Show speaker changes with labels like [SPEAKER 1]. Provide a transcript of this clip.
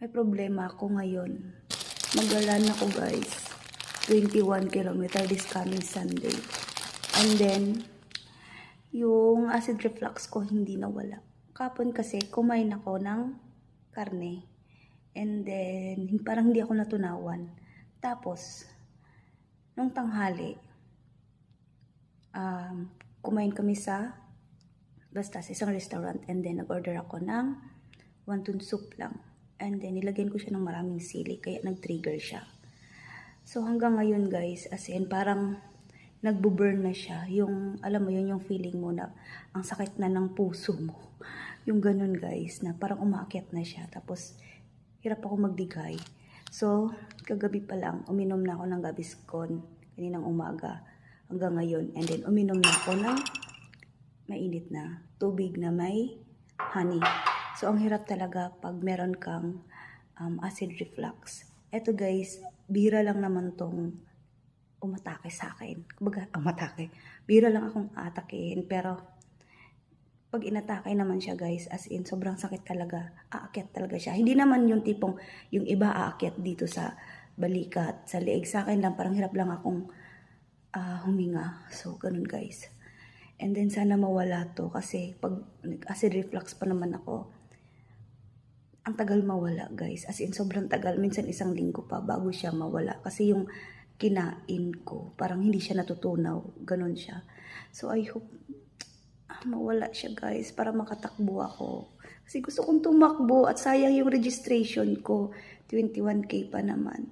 [SPEAKER 1] May problema ako ngayon. Magalan ako guys. 21 kilometer this coming Sunday. And then, yung acid reflux ko hindi nawala. Kapon kasi kumain ako ng karne. And then, parang hindi ako natunawan. Tapos, nung tanghali, kumain kami sa isang restaurant. And then, nag-order ako ng wonton soup lang. And then, nilagyan ko siya ng maraming sili. Kaya nag-trigger siya. So, hanggang ngayon guys, as in, parang nagbo-burn na siya. Yung, alam mo yun, yung feeling mo na ang sakit na ng puso mo. Yung ganun guys, na parang umaakyat na siya. Tapos, hirap ako magdigay. So, kagabi pa lang, uminom na ako ng Gaviscon kaninang umaga hanggang ngayon. And then, uminom na ako ng mainit na tubig na may honey. So, ang hirap talaga pag meron kang acid reflux. Eto guys, bira lang naman tong umatake sa akin. Kumbaga, umatake. Bira lang akong atakehin. Pero, pag inatake naman siya guys, as in, sobrang sakit talaga. Aakyat talaga siya. Hindi naman yung tipong, yung iba aakyat dito sa balikat, sa leeg. Sa akin lang, parang hirap lang akong huminga. So, ganun guys. And then, sana mawala to. Kasi, pag acid reflux pa naman ako, ang tagal mawala guys. As in, sobrang tagal. Minsan isang linggo pa bago siya mawala. Kasi yung kinain ko, parang hindi siya natutunaw. Ganun siya. So, I hope mawala siya guys para makatakbo ako. Kasi gusto kong tumakbo at sayang yung registration ko. 21K pa naman.